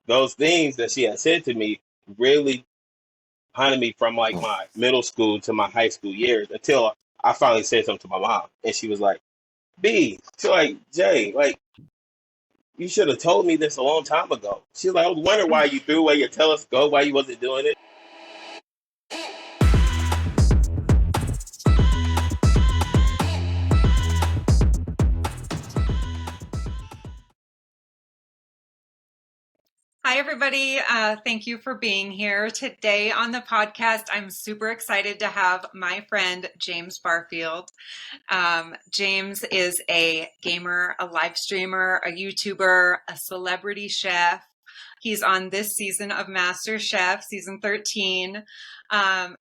those things that she had said to me really haunted me from like my middle school to my high school years until I finally said something to my mom, and she was like, "B," she's like, "Jay, like you should have told me this a long time ago." She's like, "I was wondering why you threw away your telescope, why you wasn't doing it." Hi, everybody. Thank you for being here today on the podcast. I'm super excited to have my friend, James Barfield. James is a gamer, a live streamer, a YouTuber, a celebrity chef. He's on this season of Master Chef, season 13.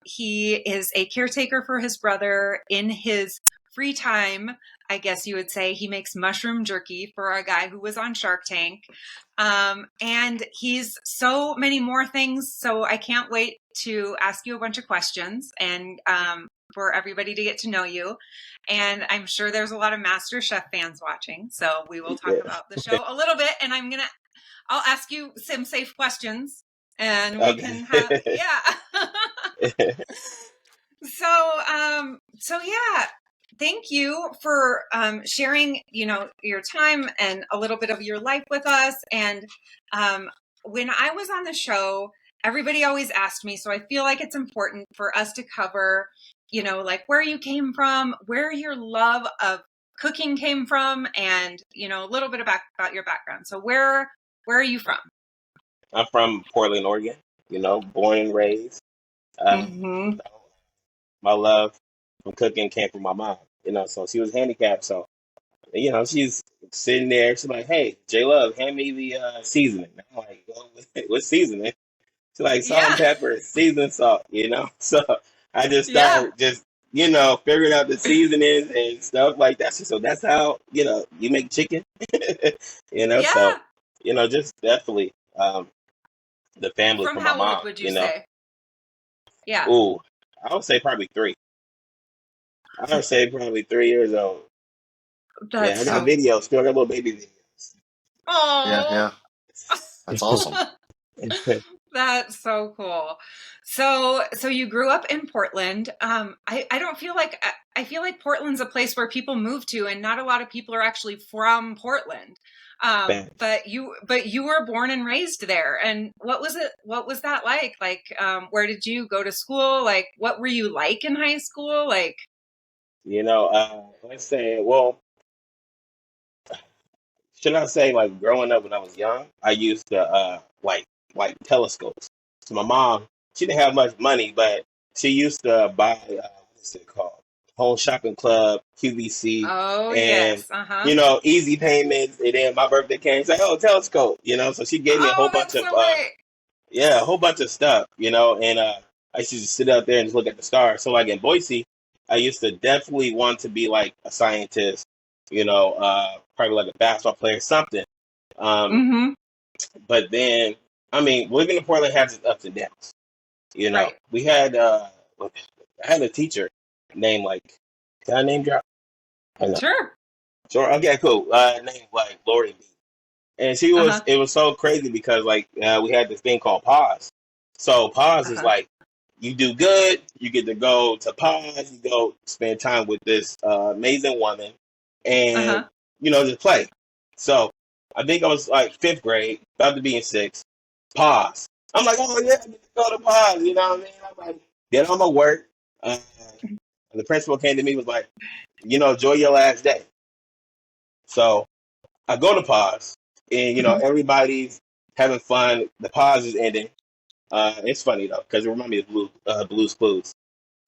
He is a caretaker for his brother in his free time. I guess you would say he makes mushroom jerky for a guy who was on Shark Tank. And he's so many more things. So I can't wait to ask you a bunch of questions and for everybody to get to know you. And I'm sure there's a lot of Master Chef fans watching. So we will talk about the show a little bit. And I'll ask you some safe questions and we can have, So yeah, thank you for sharing, your time and a little bit of your life with us. And when I was on the show, everybody always asked me, so I feel like it's important for us to cover, like where you came from, where your love of cooking came from, and, a little bit about your background. So where are you from? I'm from Portland, Oregon, born and raised. My love from cooking came from my mom, so she was handicapped. So, she's sitting there. She's like, "Hey, J Love, hand me the seasoning." I'm like, well, "What seasoning?" She's like, "Salt and pepper, seasoning salt," So I just started figuring out the seasonings and stuff like that. So that's how, you make chicken, So, just definitely the family From from how my mom, old would you say? Yeah. Ooh, I would say probably 3. I would say probably 3 years old. I got videos. Still got little baby videos. Oh, yeah. That's awesome. That's so cool. So you grew up in Portland. I don't feel like I feel like Portland's a place where people move to, and not a lot of people are actually from Portland. But you were born and raised there. And what was it? What was that like? Like, where did you go to school? Like, what were you like in high school? Like, let's say, should I say like growing up when I was young, I used to like telescopes. So my mom, she didn't have much money, but she used to buy what's it called? Home Shopping Club, QVC, and easy payments. And then my birthday came, she's like, "Oh, telescope," So she gave me a whole bunch of a whole bunch of stuff, and I used to just sit out there and just look at the stars. So like in Boise, I used to definitely want to be like a scientist, probably like a basketball player, something. But then, living in Portland has its ups and downs. We had I had a teacher named can I name drop? Sure. Okay, cool. Named like Lori B. And she was it was so crazy because we had this thing called pause. So pause is like you do good, you get to go to pause, you go spend time with this amazing woman and just play. So I think I was like 5th grade, about to be in 6th. Pause. I'm like, oh yeah, I get to go to pause, you know what I mean? I'm like, get on my work. The principal came to me, was like, enjoy your last day. So I go to pause, and everybody's having fun. The pause is ending. It's funny though, because it reminds me of Blue's Clues.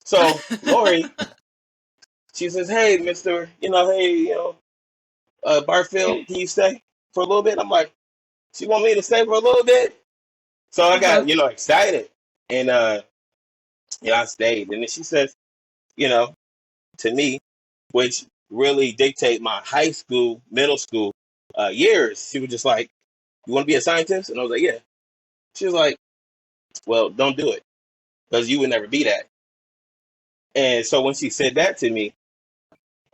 So Lori, she says, "Hey, Mister, Barfield, can you stay for a little bit?" I'm like, "She want me to stay for a little bit?" So I got excited, and I stayed. And then she says, to me, which really dictate my high school, middle school years. She was just like, "You want to be a scientist?" And I was like, "Yeah." She was like, "Well, don't do it, because you would never be that." And so when she said that to me,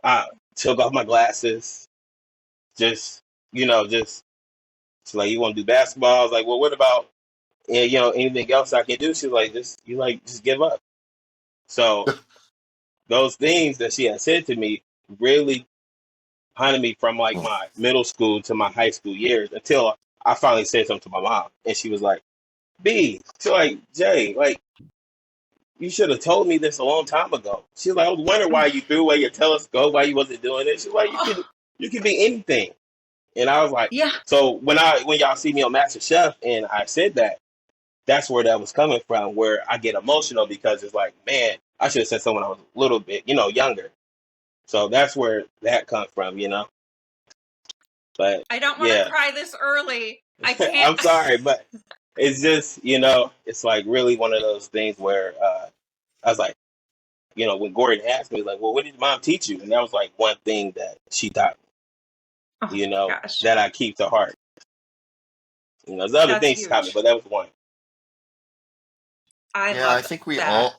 I took off my glasses, just She's like, you want to do basketball? I was like, well, what about anything else I can do? She's like, just give up. So those things that she had said to me really haunted me from like my middle school to my high school years until I finally said something to my mom, and she was like, "B," she's like, "Jay, like you should have told me this a long time ago." She's like, "I was wondering why you threw away your telescope, why you wasn't doing it." She's like, you can be anything," and I was like, Yeah. So when y'all see me on Master Chef, and I said that, that's where that was coming from, where I get emotional because it's like, man, I should have said something when I was a little bit, younger. So that's where that comes from, But I don't want to cry this early. I can't. I'm sorry, but it's just, it's like really one of those things where I was like, when Gordon asked me, like, well, what did mom teach you? And that was like one thing that she taught me, Gosh. that I keep to heart. There's other things she taught me, but that was one. I think we all,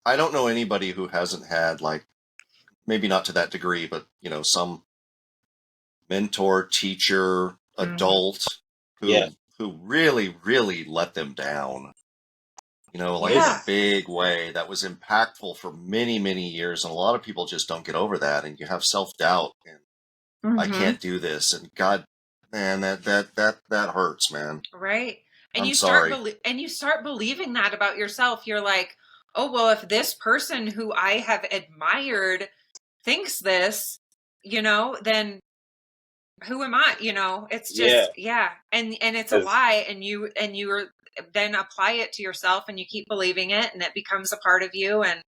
I don't know anybody who hasn't had, like, maybe not to that degree, but, some mentor, teacher, adult who really, really let them down, in a big way that was impactful for many, many years. And a lot of people just don't get over that. And you have self-doubt and I can't do this. And God, man, that hurts, man. Right. And I'm sorry. You start believing that about yourself. You're like, oh, well, if this person who I have admired thinks this, then who am I? It's just, And it's a lie. And you then apply it to yourself and you keep believing it and it becomes a part of you. And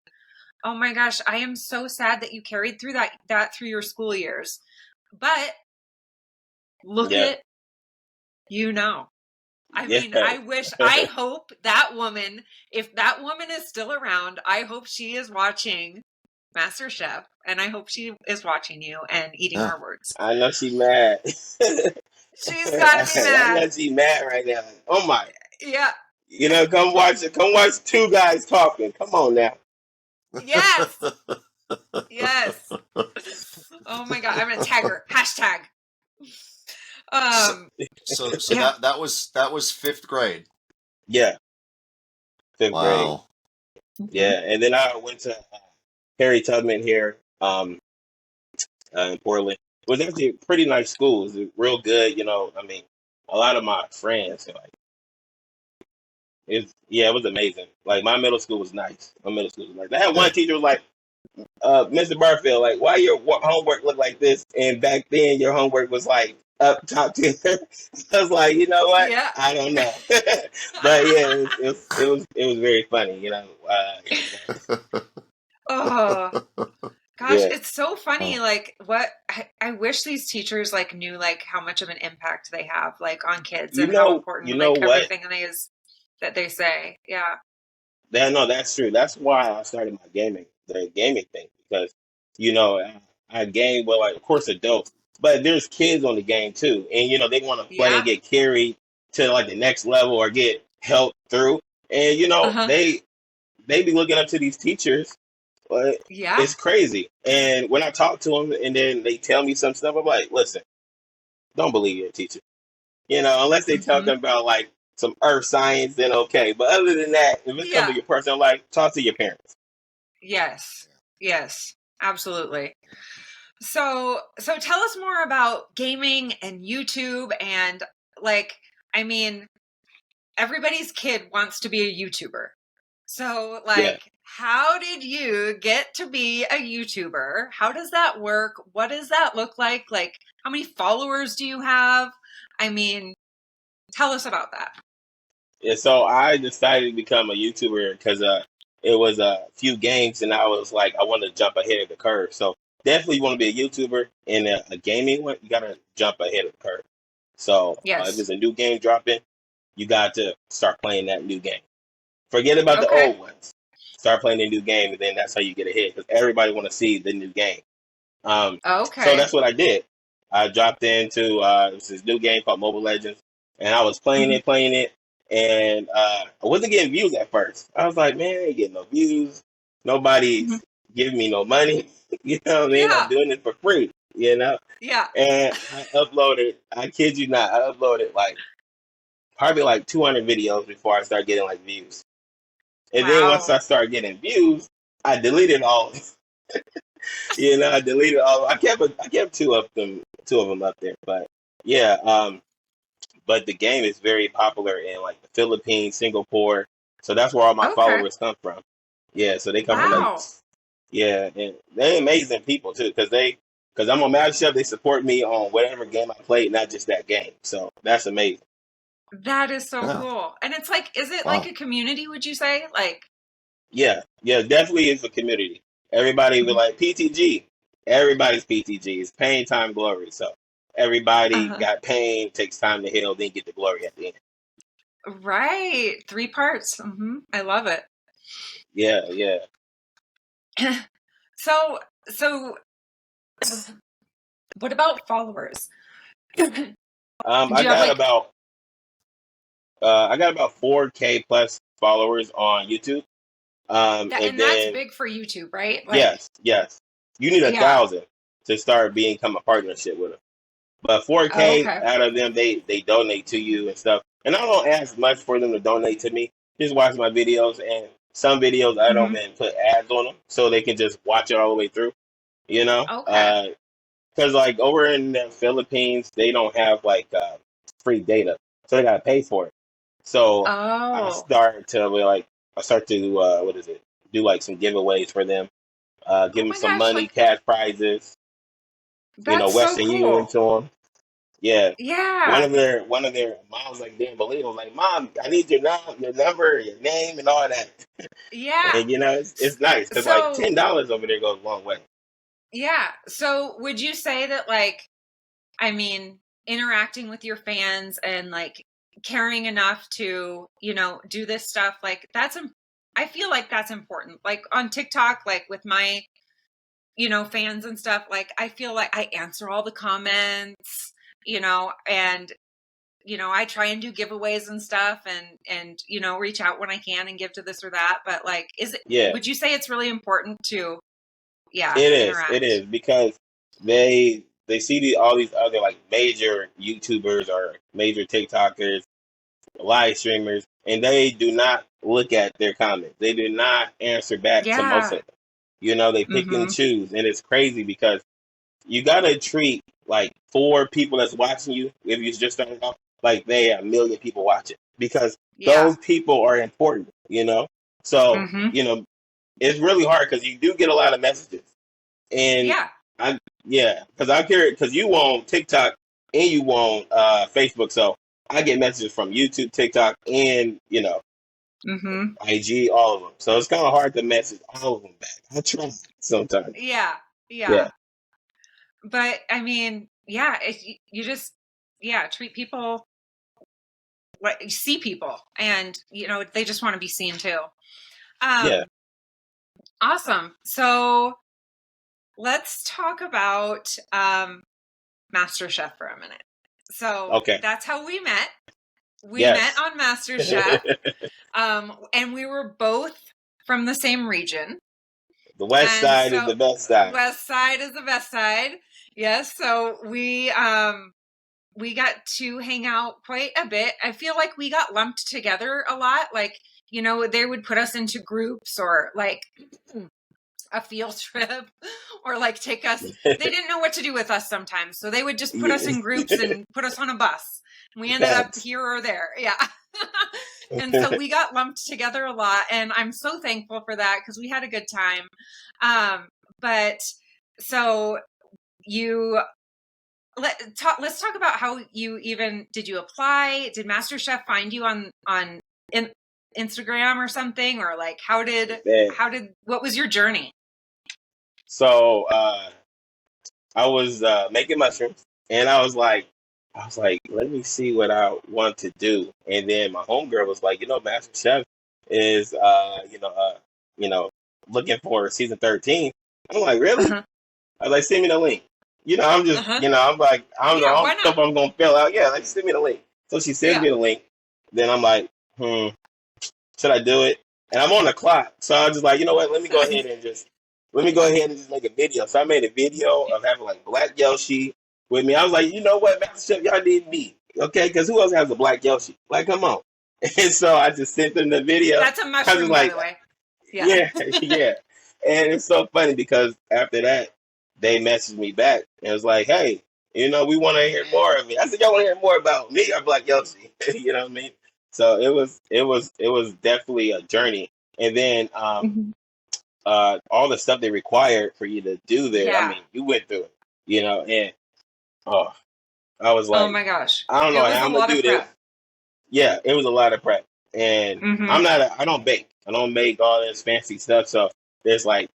oh my gosh, I am so sad that you carried through that through your school years. But look at, I mean, I hope that woman, if that woman is still around, I hope she is watching Master Chef, and I hope she is watching you and eating her words. I know she's mad. She's got to be mad. I know she's mad right now. Oh my. Yeah. Come watch two guys talking. Come on now. Yes. Yes. Oh my God. I'm going to tag her. #. So that was 5th grade. Yeah. 5th grade. Yeah. And then I went to Harry Tubman here in Portland. It was actually a pretty nice school. It was real good, I mean, a lot of my friends, it was amazing. Like, my middle school was nice. I had one teacher was like, Mr. Barfield, like, why your homework look like this? And back then, your homework was like up top tier. I was like, you know what? Yeah. I don't know. But yeah, it was very funny, Oh gosh, it's so funny. Like, what I wish these teachers like knew like how much of an impact they have like on kids and how important everything is that they say. Yeah. No, that's true. That's why I started the gaming thing, because I game with, like, of course, adults, but there's kids on the game too, and they want to play and get carried to like the next level or get helped through, and they be looking up to these teachers. It's crazy. And when I talk to them and then they tell me some stuff, I'm like, listen, don't believe your teacher. Unless they talk about like some earth science, then okay. But other than that, if it's something your personal life, talk to your parents. Yes. Yes, absolutely. So tell us more about gaming and YouTube and like, I mean, everybody's kid wants to be a YouTuber. So like, how did you get to be a YouTuber? How does that work? What does that look like? Like, how many followers do you have? I mean, tell us about that. Yeah, so I decided to become a YouTuber because it was a few games, and I was like, I wanted to jump ahead of the curve. So definitely, you want to be a YouTuber in a gaming one, you got to jump ahead of the curve. So if there's a new game dropping, you got to start playing that new game. Forget about the old ones. Start playing the new game, and then that's how you get ahead, because everybody want to see the new game. So that's what I did. I dropped into this new game called Mobile Legends, and I was playing it, and I wasn't getting views at first. I was like, man, I ain't getting no views. Nobody's giving me no money. You know what I mean? I'm doing it for free. you know. Yeah. And I kid you not, I uploaded like probably like 200 videos before I started getting like views. And then once Wow. I started getting views, I deleted all. I deleted all. I kept two of them up there. But yeah, but the game is very popular in like the Philippines, Singapore. So that's where all my Okay. followers come from. Yeah, so they come from like, Wow. yeah, and they're amazing people too, because I'm on MasterChef. They support me on whatever game I play, not just that game. So that's amazing. That is so Yeah. cool. And it's like, is it like Wow. a community, would you say? Like, Yeah, definitely is a community. Everybody be like PTG. Everybody's PTG. It's pain, time, glory. So everybody uh got pain, takes time to heal, then get the glory at the end. right. 3 parts. I love it. Yeah, yeah. So what about followers? Do I you have got like, about 4K plus followers on YouTube. that, And and that's then big for YouTube, right? Like, yes, you need yeah. 1,000 to start become a partnership with them. But Oh, 4K okay. out of them, they donate to you and stuff. And I don't ask much for them to donate to me. Just watch my videos, and some videos I don't even put ads on them, so they can just watch it all the way through. You know, Okay. because like over in the Philippines, they don't have like free data, so they gotta pay for it. So I Oh, start to what is it? Do like some giveaways for them. oh Give them my some gosh, money, like cash prizes. that's so Western Union cool. to them. Yeah, Yeah. one of their moms like didn't believe it. Was like, Mom, I need your number, your name, and all that. Yeah. And it's nice because like So, $10 over there goes a long way. yeah. So would you say that, like, I mean, interacting with your fans and like caring enough to, do this stuff, like I feel like that's important. Like on TikTok, like with my, fans and stuff, like I feel like I answer all the comments, and I try and do giveaways and stuff and reach out when I can and give to this or that. But like, Yeah, would you say it's really important to, yeah, it is. It interact? is because they see all these other like major YouTubers or major TikTokers, live streamers, and they do not look at their comments. They do not answer back to most Yeah. of them. They pick and choose, and it's crazy because you gotta treat like 4 people that's watching you if you just started off like they are 1 million people watching because Yeah. those people are important. So hmm it's really hard because you do get a lot of messages, and Yeah. because because you want TikTok and you want Facebook, so I get messages from YouTube, TikTok, and hmm IG, all of them. So it's kind of hard to message all of them back. I try sometimes. Yeah. Yeah, Yeah. But I mean, yeah, you just, yeah, treat people like you see people and, they just want to be seen too. yeah. Awesome. So let's talk about MasterChef for a minute. So Okay. that's how we met. We met Yes. on MasterChef, and we were both from the same region. The West And Side is so the best side. West Side is the best side. Yes. So we got to hang out quite a bit. I feel like we got lumped together a lot. Like, they would put us into groups or like a field trip or like take us. They didn't know what to do with us sometimes. So they would just put us in groups and put us on a bus. We ended up here or there. Yeah. And so we got lumped together a lot. And I'm so thankful for that because we had a good time. But so let's talk about how did you apply? Did MasterChef find you on Instagram or something? Or like, what was your journey? So I was making mushrooms, and I was like, let me see what I want to do. And then my homegirl was like, Master Chef is looking for season 13. I'm like, really? Uh-huh. I was like, send me the link. I'm just, Uh-huh. I'm like, I don't know, Yeah, I why don't know not? if I'm gonna fill out. Yeah, like send me the link. So she sends me the link. Then I'm like, should I do it? And I'm on the clock, so I was just like, you know what? Let me go ahead and just let me go ahead and just make a video. So I made a video of having like Black Yoshi with me. I was like, you know what, Master Chef, y'all need me, okay? Because who else has a Black Yoshi? Like, come on. And so I just sent them the video. That's a I was mushroom, just by like, the way. yeah, yeah. And it's so funny because after that, they messaged me back and was like, hey, you know, we want to hear more of me. I said, y'all want to hear more about me or Black Yoshi? You know what I mean? So it was definitely a journey. And then all the stuff they required for you to do there, I Yeah. mean, you went through it, you know, and I was Oh like, my gosh. I don't It know was how a I'm gonna lot do of this. prep. Yeah, it was a lot of prep. And I don't bake. I don't make all this fancy stuff. So there's like,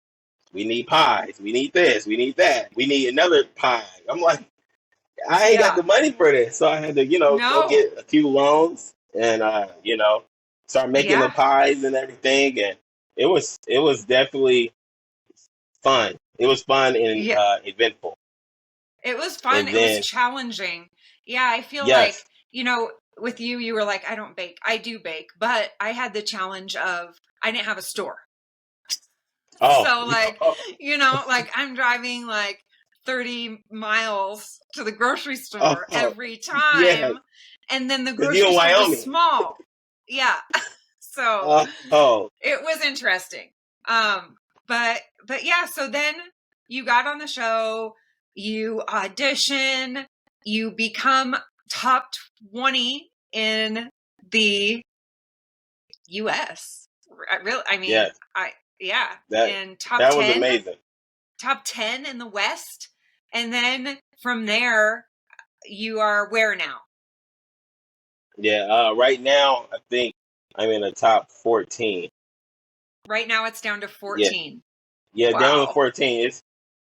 we need pies, we need this, we need that, we need another pie. I'm like, I ain't got the money for this. So I had to, go No. get a few loans and start making the Yeah. pies and everything. And it was definitely fun. It was fun and Yeah. eventful. It was fun. And It was then challenging. Yeah, I feel like, yes. with you were like, I don't bake. I do bake, but I had the challenge of I didn't have a store. Oh, So like, like I'm driving like 30 miles to the grocery store oh, every yes. time. And then the 'Cause you grocery in store was Wyoming. small. Yeah. So Oh, it was interesting. But yeah, so then you got on the show, you audition, you become top 20 in the US. I mean, yes. and That was amazing. top 10 in the West. And then from there, you are where now? Yeah, right now I think I'm in the top 14. Right now it's down to 14. Yeah, down to Wow. 14.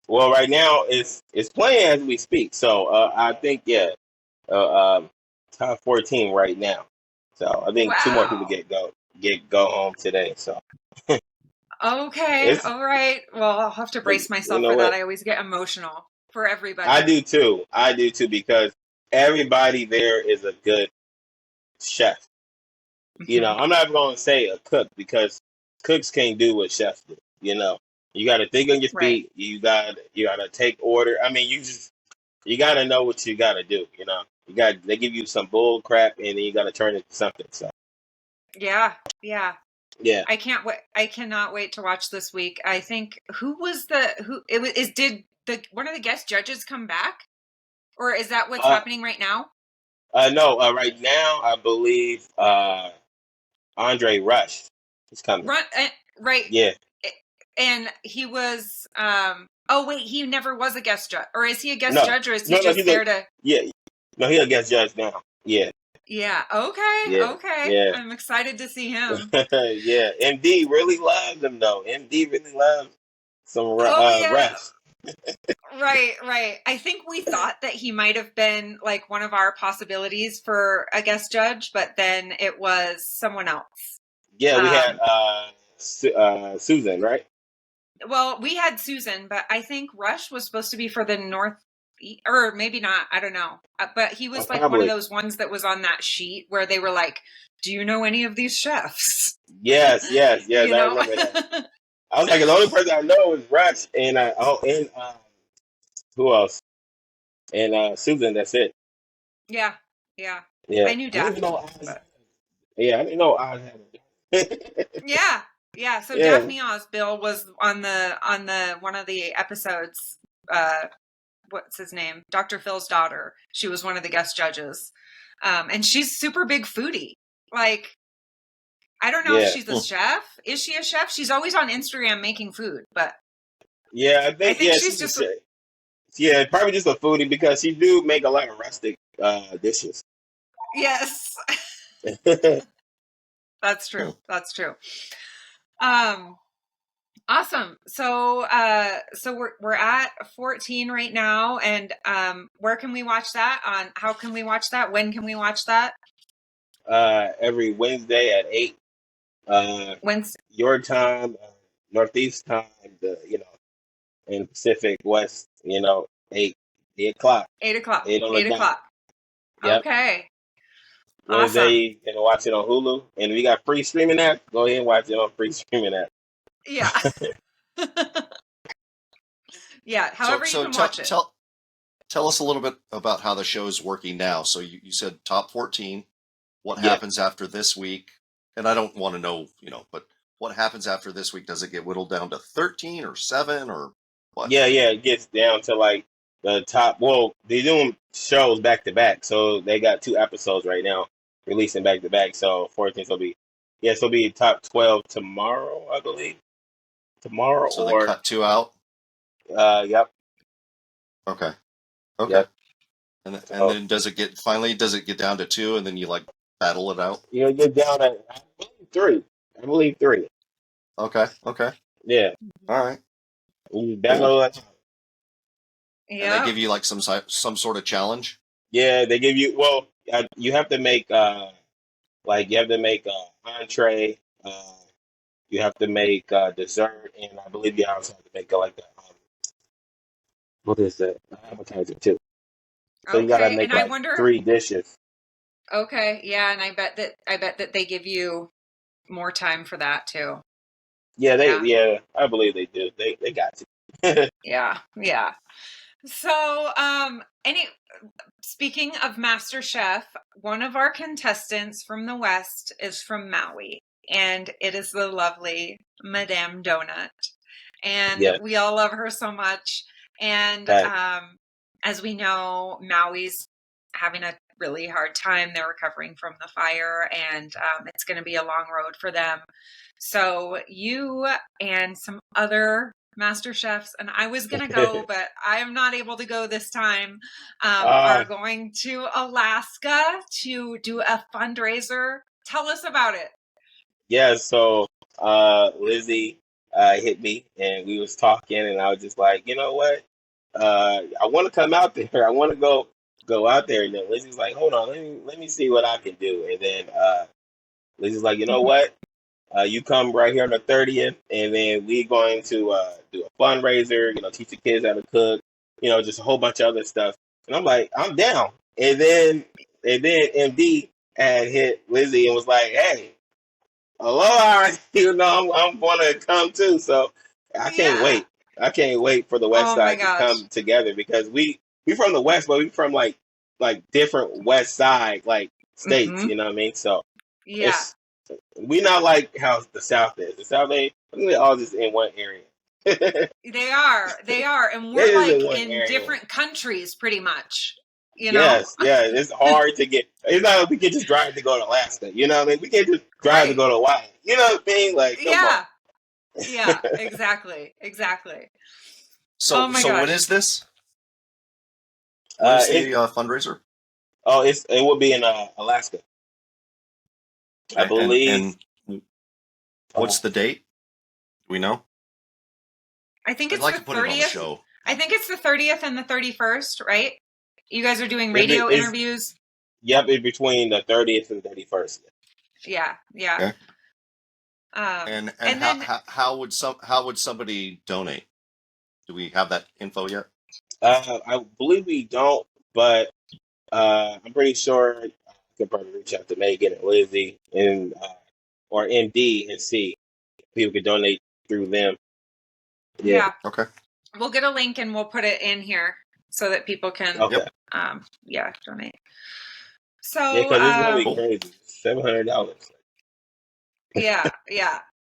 Right now it's playing as we speak. So I think top 14 right now. So I think two more people Wow. go home today. So Okay. it's All right. Well, I'll have to but brace you myself know for that. what? I always get emotional for I everybody. do too. I do too because everybody there is a good chef. I'm not going to say a cook because cooks can't do what chefs do. You got to think on your Right. feet. You got to take order. I mean, you got to know what you got to do. They give you some bull crap and then you got to turn it to something. So Yeah. Yeah. yeah. I can't wait. I cannot wait to watch this week. I think did one of the guest judges come back, or is that what's happening right now? No. Right now, I believe Andre Rush is coming. Right. Yeah. And he was. Oh wait, he never was a guest judge, or is he a guest No. judge, or is he No. just there to? Yeah. No, he's a guest judge now. Yeah. Yeah. Okay. Yeah. Okay. Yeah. I'm excited to see him. Yeah. MD really loves him though. MD really loves some Oh yeah. Rush. Right. I think we thought that he might have been like one of our possibilities for a guest judge, but then it was someone else. Yeah, we had Susan, right? Well, we had Susan, but I think Rush was supposed to be for the North, or maybe not. I don't know. But he was like one of those ones that was on that sheet where they were like, "Do you know any of these chefs?" Yes. I remember that. I was like, the only person I know is Rush and who else? And Susan. That's it. Yeah. Yeah. I knew Daphne. I didn't know Oz had it. Yeah. So Yeah. Daphne Osbill was on the one of the episodes. What's his name? Dr. Phil's daughter. She was one of the guest judges, and she's super big foodie. Like, I don't know if she's a chef. Is she a chef? She's always on Instagram making food, but yeah, I think she's just probably just a foodie because she do make a lot of rustic dishes. Yes. That's true. Awesome. So we're at 14 right now, and where can we watch that? How can we watch that? When can we watch that? Every Wednesday at 8. Wednesday. Your time, Northeast time, in Pacific West, 8 o'clock. 8 o'clock. 8 on 8 the dot. o'clock. Yep. Okay. Wednesday, Awesome. you can watch it on Hulu. And if you got free streaming app, go ahead and watch it on free streaming app. Yeah. Yeah, however you can watch it. Tell us a little bit about how the show is working now. So you said top 14. What Yeah. happens after this week? And I don't want to know, but what happens after this week? Does it get whittled down to 13 or 7 or what? Yeah, it gets down to like the top. Well, they're doing shows back to back, so they got 2 episodes right now releasing back to back. So 14th will be, it'll be top 12 tomorrow, I believe. Tomorrow, So or they cut 2 out. Yep. Okay. Yep. And then does it get down to 2, and then you like battle it out? You'll get down to, I believe 3. Okay. Yeah. All right. You battle it. Yeah. And they give you like some sort of challenge. Yeah, they give you. Well, you have to make you have to make entree. You have to make dessert, and I believe you also have to make what is that, appetizer too. So you gotta make and I 3 dishes. Okay, yeah, and I bet that they give you more time for that too. Yeah, I believe they do. They got to. Yeah. So, speaking of MasterChef, one of our contestants from the West is from Maui, and it is the lovely Madame Donut. And we all love her so much. And as we know, Maui's having a really hard time. They're recovering from the fire, and it's going to be a long road for them. So you and some other Master Chefs, and I was going to go, but I am not able to go this time, are going to Alaska to do a fundraiser. Tell us about it. Yeah, so Lizzie hit me, and we was talking, and I was just like, you know what? I want to come out there. I want to go out there. And then Lizzie's like, hold on, let me see what I can do. And then Lizzie's like, you know what? You come right here on the 30th, and then we're going to do a fundraiser, teach the kids how to cook, just a whole bunch of other stuff. And I'm like, I'm down. And then MD had hit Lizzie and was like, hey, aloha, I'm going to come too. So I can't wait. I can't wait for the West Side to come together, because we from the West, but we from like different West Side states, you know what I mean? So we not like how the South is. The South ain't, they're all just in one area. They are, and we're like in different countries, pretty much. Yes, it's hard to get. It's not like we can just drive to go to Alaska. You know what I mean? We can't just drive to go to Hawaii. You know what I mean? Like, come on. Yeah, exactly. So when is this? When is the fundraiser? Oh, it will be in Alaska. I believe. And what's the date? Do we know? I think it's the 30th. I think it's the 30th and the 31st, right? You guys are doing radio interviews? Yep, it's between the 30th and 31st. Yeah. Okay. And then, how would somebody donate? Do we have that info yet? I believe we don't, but I'm pretty sure I could probably reach out to Megan and Lizzie and or MD and see if people could donate through them. Yeah. Okay. We'll get a link and we'll put it in here so that people can donate. So because it's really crazy. $700. Yeah,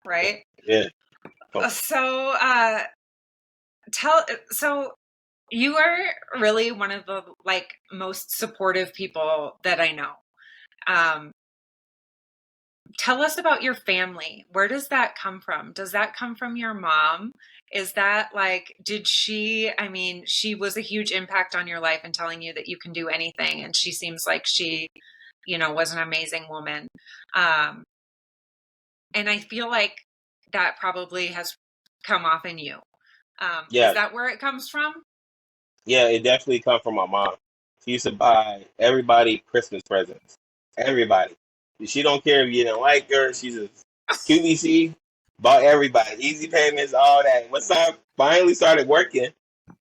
right? Yeah. So so you are really one of the most supportive people that I know. Tell us about your family. Where does that come from? Does that come from your mom? Is that she was a huge impact on your life and telling you that you can do anything. And she seems like she, was an amazing woman. And I feel like that probably has come off in you. Is that where it comes from? Yeah, it definitely comes from my mom. She used to buy everybody Christmas presents. Everybody. She don't care if you didn't like her. She's a QVC. Bought everybody. Easy payments, all that. Once I finally started working,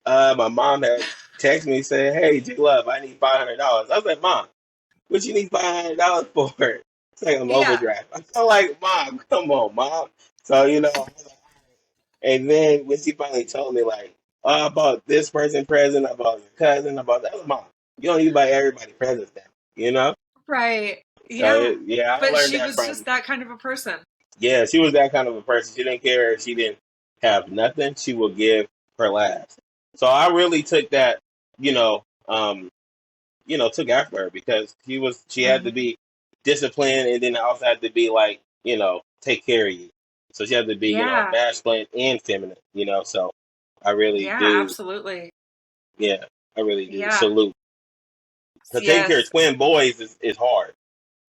my mom had texted me saying, hey, J-Love, I need $500. I was like, Mom, what you need $500 for? It's like an overdraft. I felt like, Mom, come on, Mom. So, and then when she finally told me, I bought this person present, I bought your cousin, I bought that. Mom, you don't need to buy everybody presents now, you know? Right. So, Yeah. yeah, I But learned she that was from, just that kind of a person. yeah, she was that kind of a person. She didn't care if she didn't have nothing, she would give her last. So I really took that, you know, took after her because she had to be disciplined and then also had to be like, take care of you. So she had to be, Yeah. masculine and feminine, so I really Yeah, do. absolutely. Yeah, I really do. Yeah. Salute. So taking care of Yes. twin boys is hard.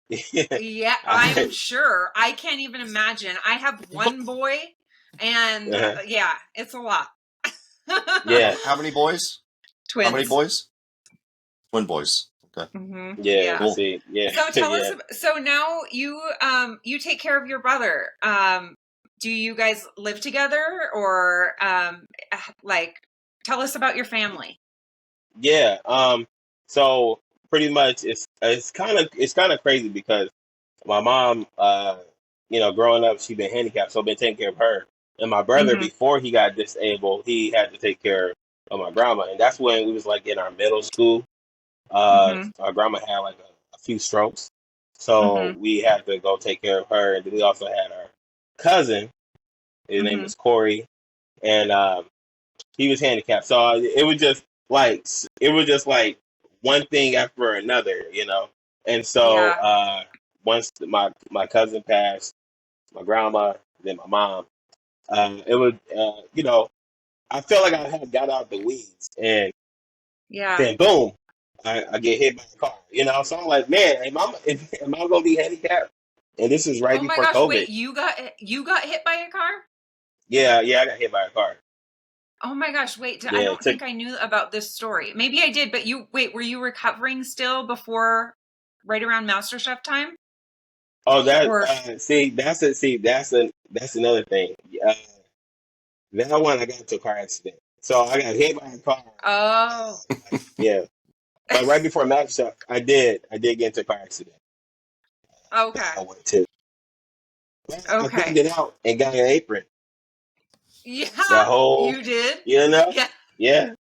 Yeah, I'm sure. I can't even imagine. I have one boy and yeah, it's a lot. Yeah. How many boys? Twins. How many boys? Twin boys. Okay. Yeah. Cool. See. Yeah. So tell yeah. us. So now you take care of your brother. Do you guys live together or like tell us about your family? Yeah. So pretty much it's kind of crazy because my mom, growing up, she been handicapped, so I've been taking care of her. And my brother, before he got disabled, he had to take care of my grandma, and that's when we was like in our middle school. Our grandma had like a few strokes, so we had to go take care of her. And then we also had our cousin. His name was Corey, and he was handicapped. So it was just like one thing after another. And so once my cousin passed, my grandma, then my mom, it was I felt like I had got out the weeds, and then boom, I get hit by a car. So I'm like, man, am I gonna be handicapped? And this is right Oh my before gosh! COVID. Wait, you got hit by a car? Yeah, I got hit by a car. Oh my gosh! Wait, I Yeah, don't think I knew about this story. Maybe I did, but were you recovering still before, right around MasterChef time? Oh, that Or that's another thing. That one I got into a car accident. So I got hit by a car. oh, Yeah, but right before MasterChef, I did get into a car accident. okay, I went to. I okay, thugged it out and got an apron. yeah, The whole, you did, you know, yeah. yeah.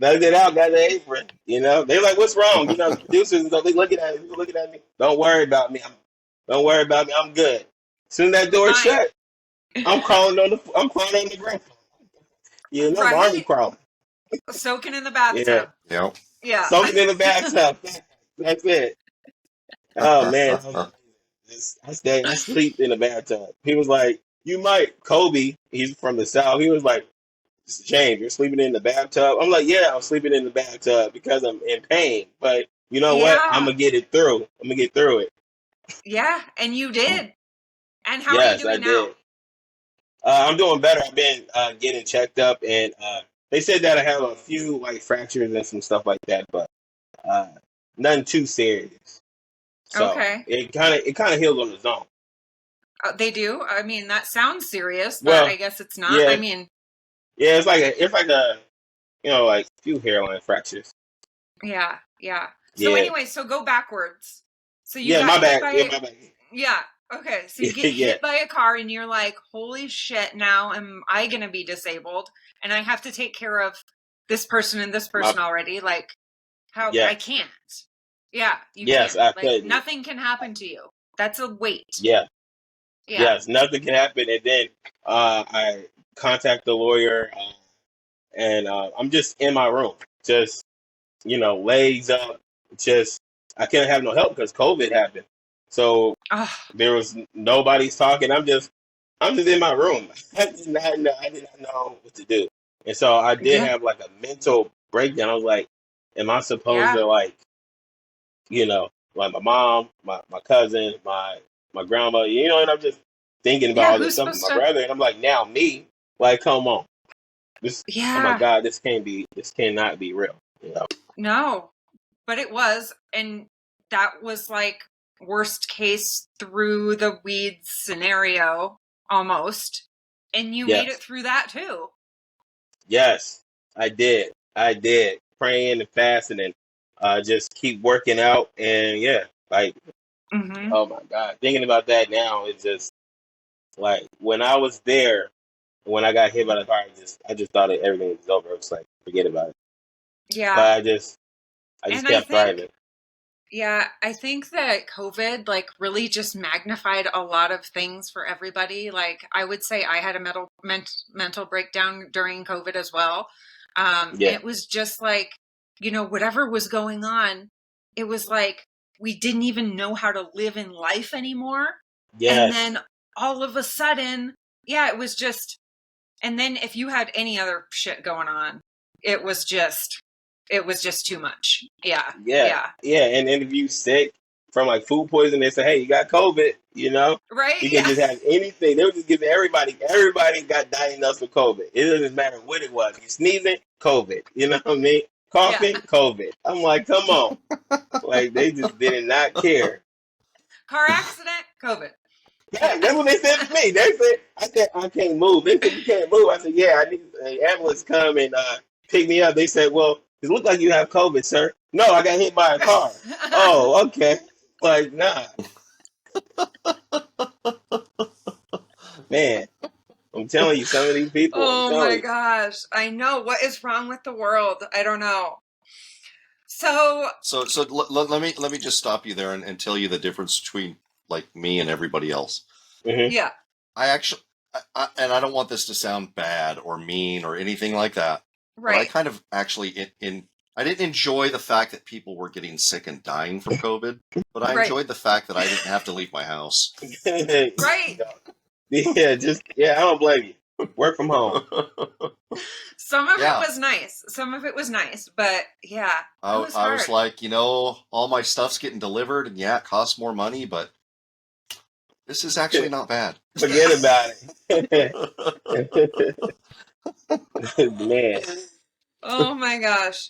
Thugged it out, got an apron. They're like, "What's wrong?" The producers are looking at me. Don't worry about me. Don't worry about me. I'm good. As soon as that door Fine. shut, I'm crawling on the ground. I'm army Right? crawling. Soaking in the Yeah, bathtub. Yep. Yeah. soaking in the bathtub. That's it. Oh man, I sleep in the bathtub. He was like, "You might." Kobe, he's from the South. He was like, "James, you're sleeping in the bathtub." I'm like, "Yeah, I'm sleeping in the bathtub because I'm in pain. But you know what? I'm Yeah. gonna get it through. I'm gonna get through it." Yeah. And you did. And how are you Yes, I doing now? did. I'm doing better. I've been getting checked up, and they said that I have a few like fractures and some stuff like that, but uh, nothing too serious. So Okay. it kind of heals on its own. They do. I mean, that sounds serious, but I Well, guess it's not. I yeah, mean, yeah. It's like a like few hairline fractures. yeah. Yeah. So Yeah, anyway, so go backwards. So you yeah. got My hit bad. Yeah, by my bad. yeah. Okay. So you get Yeah, hit by a car and you're like, holy shit, now am I going to be disabled? And I have to take care of this person and this person already. Like, how yeah. I can't. Yeah, you Yes, can't. I Like, couldn't. nothing can happen to you. That's a weight. Yeah, Yeah. yes. Nothing can happen, and then I contact the lawyer, and I'm just in my room, just legs up, just I couldn't have no help because COVID happened. So Oh, there was nobody's talking. I'm just in my room. I did not know what to do. And so I did yeah. have like a mental breakdown. I was like, am I supposed Yeah. to like my mom, my cousin, my grandma, and I'm just thinking about Yeah. all this Who's stuff with supposed my to? brother, and I'm like, now me, like, come on. Oh my Yeah. God, this cannot be real. No. But it was. And that was like worst case through the weeds scenario almost. And you made it Yes. through that too. Yes, I did. I did. Praying and fasting and just keep working out. And yeah, like, Mm-hmm. oh my God. Thinking about that now is just like when I was there, When I got hit by the car, I just thought that everything was over. I was like, forget about it. Yeah. But I just And I kept think, thriving. yeah, I think that COVID like really just magnified a lot of things for everybody. Like I would say I had a mental breakdown during COVID as well. Yeah. It was just like, whatever was going on, it was like we didn't even know how to live in life anymore. And Yes. then all of a sudden, yeah, it was just, and then if you had any other shit going on, it was just too much. Yeah. Yeah. Yeah. Yeah. And then if you sick from like food poisoning, they say, hey, you got COVID, Right. you can Yeah. just have anything. They were just giving everybody got diagnosed with COVID. It doesn't matter what it was. You sneezing, COVID. You know what I mean? Yeah. Coughing, COVID. I'm like, come on. Like they just did not care. Car accident, COVID. Yeah, that's what they said to me. They said, I can't move. They said, you can't move. I said, yeah, I need an ambulance to come and pick me up. They said, well, it looks like you have COVID, sir. No, I got hit by a car. Oh, okay. Like, nah. Man, I'm telling you, some of these people, I'm Oh telling my you. gosh. I know. What is wrong with the world? I don't know. So, Let me just stop you there and tell you the difference between like me and everybody else. Mm-hmm. yeah. I actually, and I don't want this to sound bad or mean or anything like that, but I Right. kind of actually I didn't enjoy the fact that people were getting sick and dying from COVID, but I Right. enjoyed the fact that I didn't have to leave my house. Right. Yeah, I don't blame you. Work from home. Some of Yeah. it was nice. Some of it was nice, but yeah, it I was was hard. like, all my stuff's getting delivered, and yeah, it costs more money, but this is actually not bad. Forget about it. Man. Oh my gosh.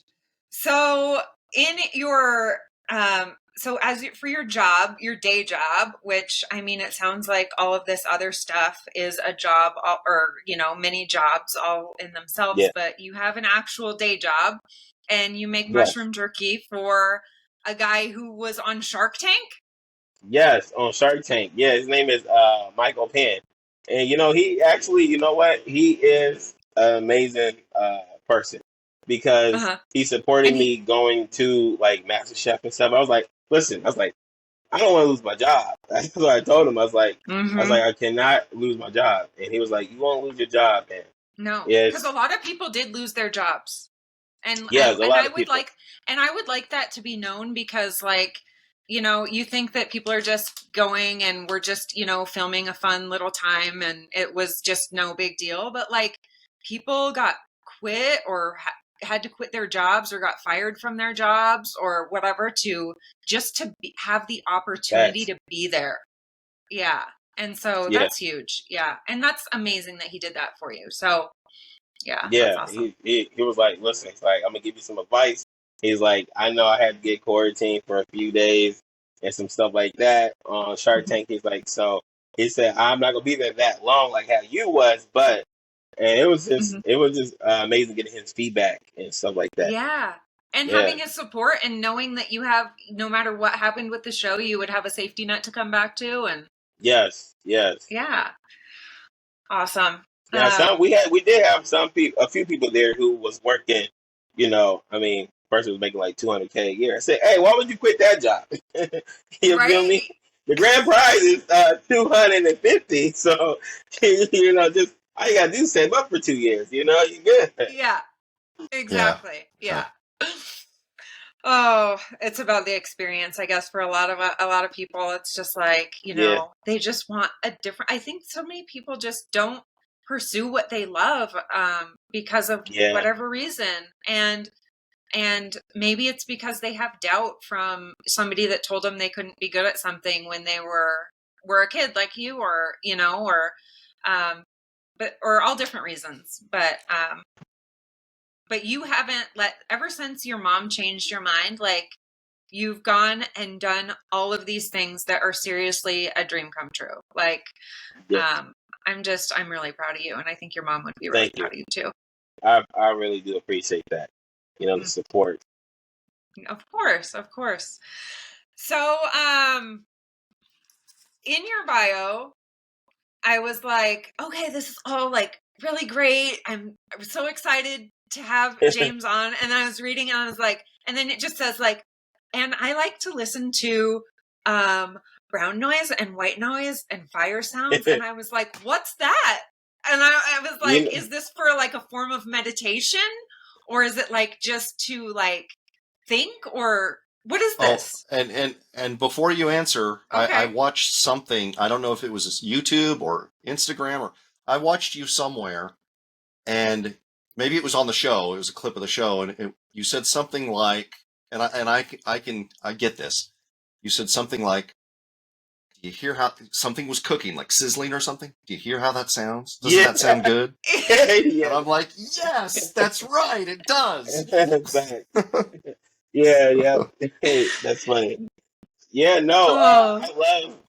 So in your for your job, your day job, which I mean it sounds like all of this other stuff is a job or many jobs all in themselves, Yeah. but you have an actual day job and you make Yes. mushroom jerky for a guy who was on Shark Tank? Yes, on Shark Tank. Yeah, his name is Michael Penn. And he actually, you know what? He is an amazing person because Uh-huh. he supported And me going to like MasterChef and stuff. I was like, listen, I don't want to lose my job. That's what I told him. I cannot lose my job. And he was like, you won't lose your job, man. no, because Yes, a lot of people did lose their jobs. And yes, a lot I of would people. like that to be known because like, you think that people are just going and we're just, filming a fun little time and it was just no big deal, but like people got quit or had to quit their jobs or got fired from their jobs or whatever have the opportunity Facts. to be there. Yeah. And so Yeah. that's huge. Yeah. And that's amazing that he did that for you. So yeah, that's Yeah, awesome. he was like, listen, he's like, I'm gonna give you some advice. He's like, I know I had to get quarantined for a few days and some stuff like that on Shark Tank. He's like, so he said, I'm not gonna be there that long like how you was, but and it was just amazing getting his feedback and stuff like that. Yeah. And Yeah. having his support and knowing that you have, no matter what happened with the show, you would have a safety net to come back to. And Yes. Yes. yeah, awesome. Yeah. We did have a few people there who was working. I mean, person was making like 200K a year. I said, hey, why would you quit that job? You feel Right? me? The grand prize is 250. So just all you gotta do is save up for 2 years. You good. Yeah, exactly. Yeah. Oh, it's about the experience, I guess, for a lot of people. It's just like, Yeah. they just want a different, I think so many people just don't pursue what they love because of Yeah. whatever reason. And maybe it's because they have doubt from somebody that told them they couldn't be good at something when they were a kid like you, or or all different reasons. But you haven't ever since your mom changed your mind, like you've gone and done all of these things that are seriously a dream come true. Like, Yeah. I'm really proud of you, and I think your mom would be really Thank you. proud of you too. I really do appreciate that. The support. Of course, of course. So, in your bio, I was like, okay, this is all like really great. I was so excited to have James on. And then I was reading and I was like, and then it just says like, and I like to listen to brown noise and white noise and fire sounds. And I was like, what's that? And I was like, is this for like a form of meditation? Or is it like just to like think, or what is this? And before you answer, Okay. I watched something. I don't know if it was YouTube or Instagram, or I watched you somewhere, and maybe it was on the show. It was a clip of the show, and you said something like, and I get this. You said something like, "Do you hear how something was cooking, like sizzling or something? Do you hear how that sounds? Doesn't that sound good?" Yeah. And I'm like, yes, that's right, it does. Yeah. That's funny. Yeah, no,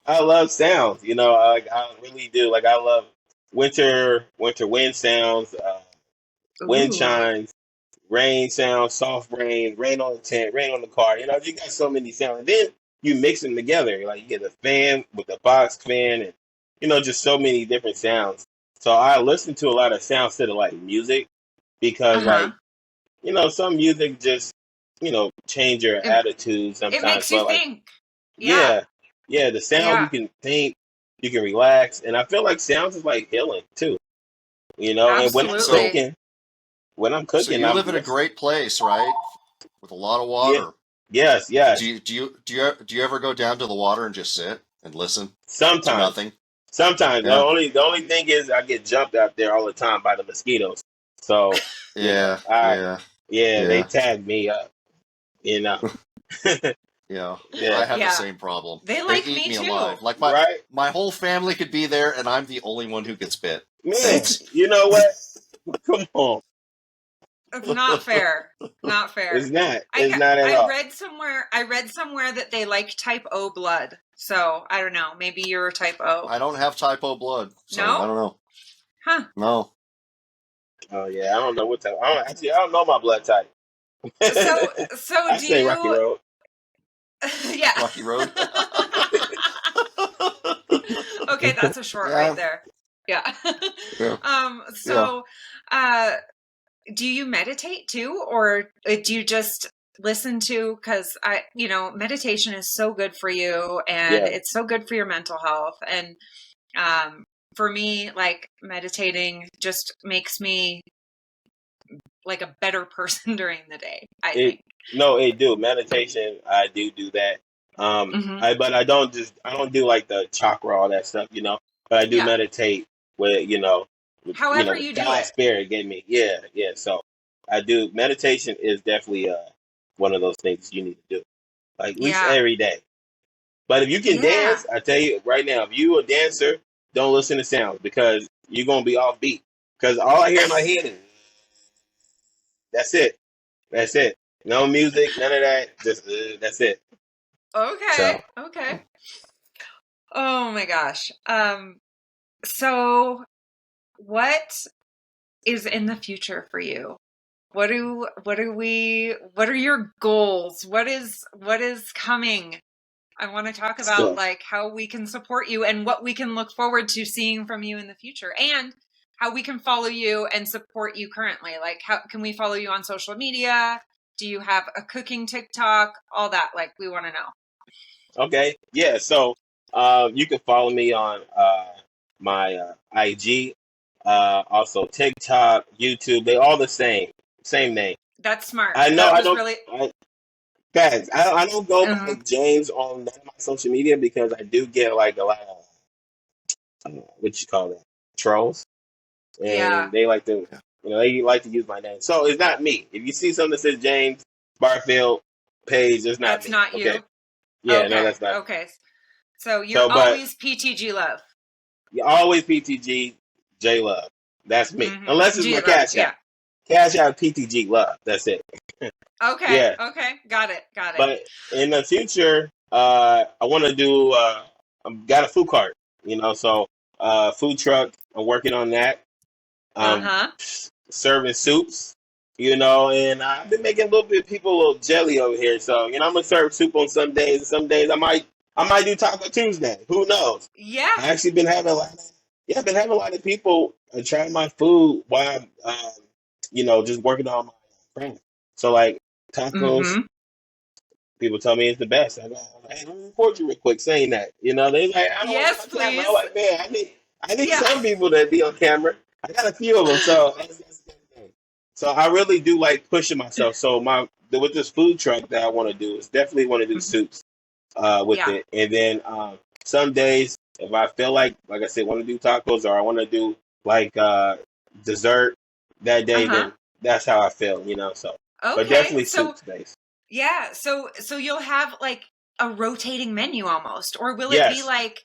I love sounds. You know, I really do. Like, I love winter wind sounds, wind chimes, rain sounds, soft rain, rain on the tent, rain on the car. You know, you got so many sounds. And then you mix them together. Like, you get a fan with a box fan, and you know, just so many different sounds. So I listen to a lot of sounds instead of like music, because like, you know, some music just, you know, change your attitude sometimes. It makes you think. Yeah. The sound, you can think, you can relax, and I feel like sounds is like healing too. You know, absolutely. And when I'm cooking, so you live in a great place, right? With a lot of water. Yes. Do you ever go down to the water and just sit and listen? Sometimes. To nothing. Sometimes. Yeah. The only thing is I get jumped out there all the time by the mosquitoes. So yeah, they tag me up. You know. Yeah. I have the same problem. They like eat me too. alive. Like my whole family could be there, and I'm the only one who gets bit. Man, you know what? Come on. It's not fair. Not fair. It's not. It's not at all. I read somewhere that they like type O blood. So I don't know. Maybe you're type O. I don't have type O blood. So no? I don't know. Huh. No. Oh yeah, I don't know what type. I don't know my blood type. So I say Rocky Road. Yeah. Rocky Road. Okay, that's a short right there. Yeah. So do you meditate too, or do you just listen to, because meditation is so good for you, and it's so good for your mental health, and for me, like, meditating just makes me like a better person during the day, I think. No, it do. Meditation, I do that. But I don't do like the chakra, all that stuff, you know. But I do meditate with, you know, however you do it. Spirit gave me. Yeah. So I do. Meditation is definitely one of those things you need to do, like, at least every day. But if you can dance, I tell you right now, if you a dancer, don't listen to sounds, because you're gonna be off beat. Because all I hear in my head is, that's it. No music, none of that. Just that's it. Okay. Okay. Oh my gosh. So what is in the future for you? What are your goals? What is coming? I want to talk about like how we can support you and what we can look forward to seeing from you in the future, and how we can follow you and support you currently. Like, how can we follow you on social media? Do you have a cooking TikTok? All that, like, we want to know. Okay. Yeah. So you can follow me on my IG, also TikTok, YouTube. They all the same name. That's smart. I know. Guys, I don't go by James on none of my social media, because I do get like a lot of what you call that, trolls, and they like to, they like to use my name. So it's not me. If you see something that says James Barfield page, it's not. That's not you. Okay. Yeah, no, that's not. Okay, so you're always PTG Love. You're always PTG J Love. That's me, unless it's my Cash App. Cash App PTG Love. That's it. Okay. Yeah. Okay. Got it. But in the future, I want to do. I've got a food cart, you know, so food truck. I'm working on that. Serving soups, you know, and I've been making people a little jelly over here. So, you know, I'm gonna serve soup on some days, and some days I might do Taco Tuesday. Who knows? Yeah. I actually been having Yeah, I've been having a lot of people try my food while I'm, just working on my brand. So like tacos, Mm-hmm. people tell me it's the best. I'm like, hey, let me report you real quick saying that. They like, I don't want to Yes, be on camera. I'm please. like, man, I need Yeah. some people to be on camera. I got a few of them, so that's a good thing. So I really do like pushing myself. So with this food truck that I want to do is definitely want to do Mhm. soups with Yeah. it, and then some days if I feel like I said, want to do tacos or I want to do like dessert that day, Uh-huh. then that's how I feel. So, but Okay. definitely So soups days. yeah, so you'll have like a rotating menu almost, or will it be Yes. like,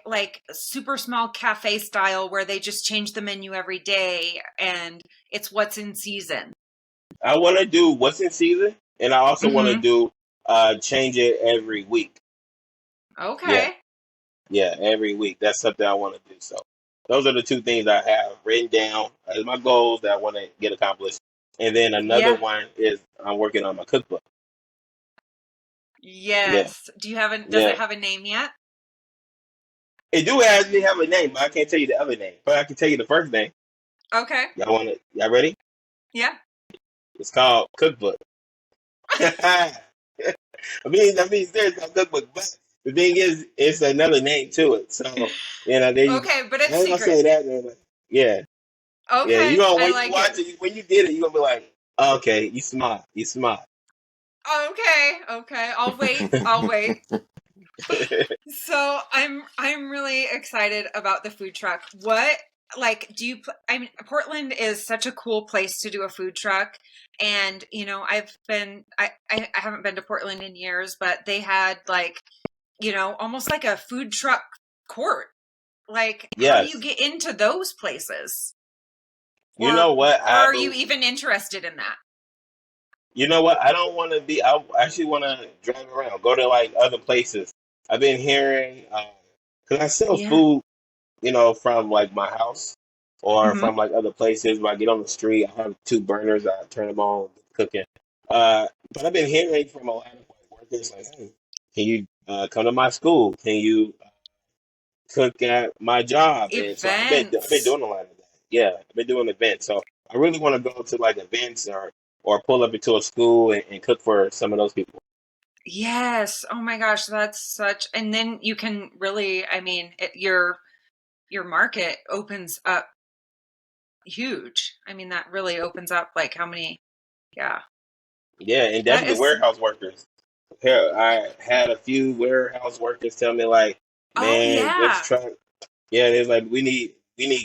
like a super small cafe style where they just change the menu every day and it's what's in season? I want to do what's in season, and I also want to Mm-hmm. do change it every week. Yeah, Okay. yeah, every week. That's something I want to do. So those are the two things I have written down as my goals that I want to get accomplished. And then another Yeah. one is I'm working on my cookbook. Yeah, Yes. Does it yeah. have a name yet? It do actually have a name, but I can't tell you the other name. But I can tell you the first name. Okay. Y'all want it? Y'all ready? Yeah. It's called Cookbook. I mean, there's no cookbook, but the thing is, it's another name to it. So, Okay, but I it's ain't gonna secret. say that, man. But yeah, yeah. Okay, I When you like it. watch it, when you get it, you gonna be like, okay, you smart. Okay, okay. I'll wait. I'll wait. So I'm really excited about the food truck. What like do you? I mean, Portland is such a cool place to do a food truck, and I haven't been to Portland in years, but they had like almost like a food truck court. Like, how do you Yes. get into those places, You know what? or are you even interested in that? You know what? I don't want to be. I actually want to drive around, go to like other places. I've been hearing because I sell Yeah. food, from like my house or Hmm. from like other places. When I get on the street, I have two burners. I turn them on, cooking. But I've been hearing from a lot of workers like, "Hey, can you come to my school? Can you cook at my job?" And so I've been Events. doing a lot of that. Yeah, I've been doing events. So I really want to go to like events or pull up into a school and cook for some of those people. Yes. Oh my gosh, that's such. And then you can really, I mean, your market opens up huge. I mean, that really opens up like how many? Yeah, Yeah, and that definitely is. warehouse workers. Hell, I had a few warehouse workers tell me like, Oh "Man, this yeah, truck, yeah, there's like we need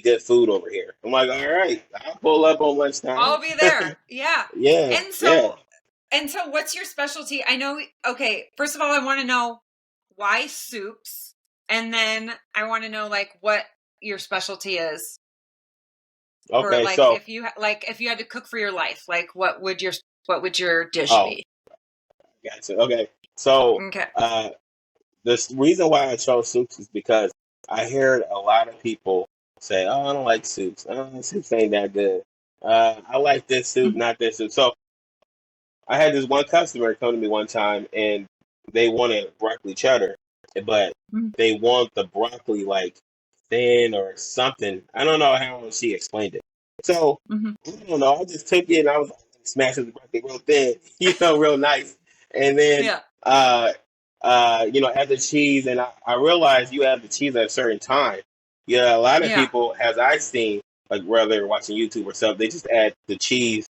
good food over here." I'm like, "All right, I'll pull up on lunchtime." I'll be there. Yeah. Yeah, And yeah. so what's your specialty? I know. Okay, first of all, I want to know why soups, and then I want to know like what your specialty is. For Okay, like so if you had to cook for your life, like what would your dish oh, be? gotcha. Okay, so Okay. uh, reason why I chose soups is because I heard a lot of people say, "Oh, I don't like soups. Soups ain't that good. I like this soup, not this soup." So I had this one customer come to me one time, and they wanted broccoli cheddar, but Mhm. they want the broccoli like thin or something. I don't know how she explained it. So Mhm. I don't know. I just took it and I was like, smashing the broccoli real thin, real nice, and then Yeah. uh add the cheese, and I realized you add the cheese at a certain time. Yeah, a lot of Yeah. people, as I've seen, like whether they're watching YouTube or something, they just add the cheese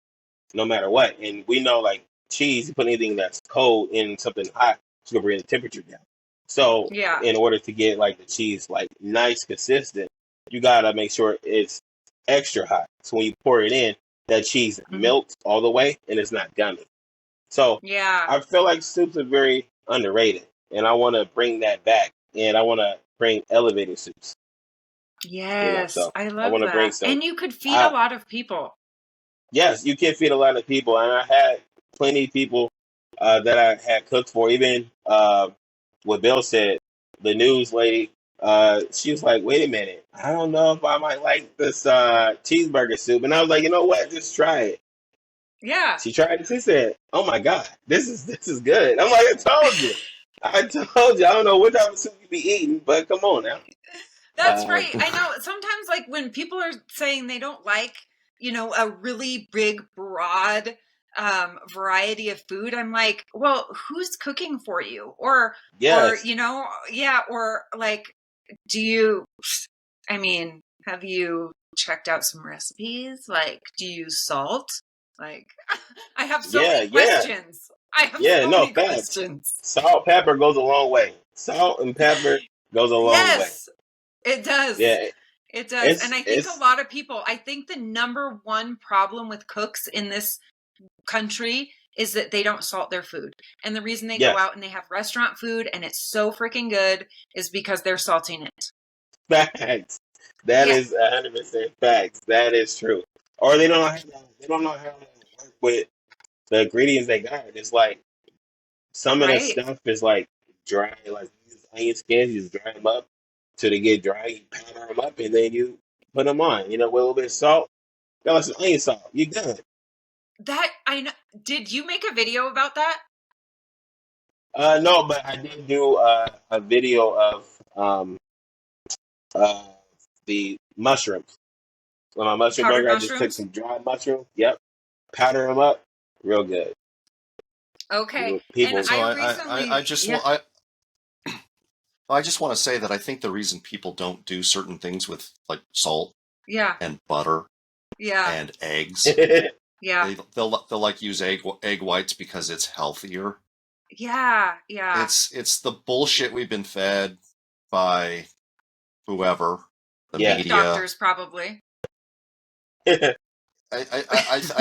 no matter what. And we know like cheese, you put anything that's cold in something hot, it's gonna bring the temperature down. So Yeah. in order to get like the cheese like nice, consistent, you gotta make sure it's extra hot. So when you pour it in, that cheese Mhm. melts all the way and it's not gummy. So Yeah. I feel like soups are very underrated, and I want to bring that back, and I want to bring elevated soups. Yes, So I I love want to bring that. some. And you could feed a I lot of people. Yes, you can feed a lot of people, and I had plenty of people that I had cooked for. Even what Bill said, the news lady, she was like, "Wait a minute, I don't know if I might like this cheeseburger soup," and I was like, "You know what? Just try it." Yeah. She tried it. She said, "Oh my God, this is good." I'm like, "I told you, I told you. I don't know what type of soup you be eating, but come on now." That's right. I know sometimes like when people are saying they don't like, a really big, broad variety of food, I'm like, well, who's cooking for you? Or or like, have you checked out some recipes? Like, do you use salt? Like, I have so many questions. I have so many questions. Salt, pepper goes a long way. Salt and pepper goes a long way. Yes, it does. Yeah. It does. And I think a lot of people, I think the number one problem with cooks in this country is that they don't salt their food. And the reason they go out and they have restaurant food and it's so freaking good is because they're salting it. Facts. That is 100% facts. That is true. Or they don't know how to work with the ingredients they got. It's like some of the stuff is like dry, like you use onion skins, you just dry them up till they get dry, you powder them up, and then you put them on. With a little bit of salt, got like some onion salt. You good. That I know. Did you make a video about that? No, but I did do a video of the mushrooms. On my mushroom burger, I just took some dried mushrooms. Yep, powder them up, real good. Okay. People, so I just want to say that I think the reason people don't do certain things with like salt, and butter, and eggs, they'll like use egg whites because it's healthier. Yeah. It's the bullshit we've been fed by whoever, the media, doctors probably. I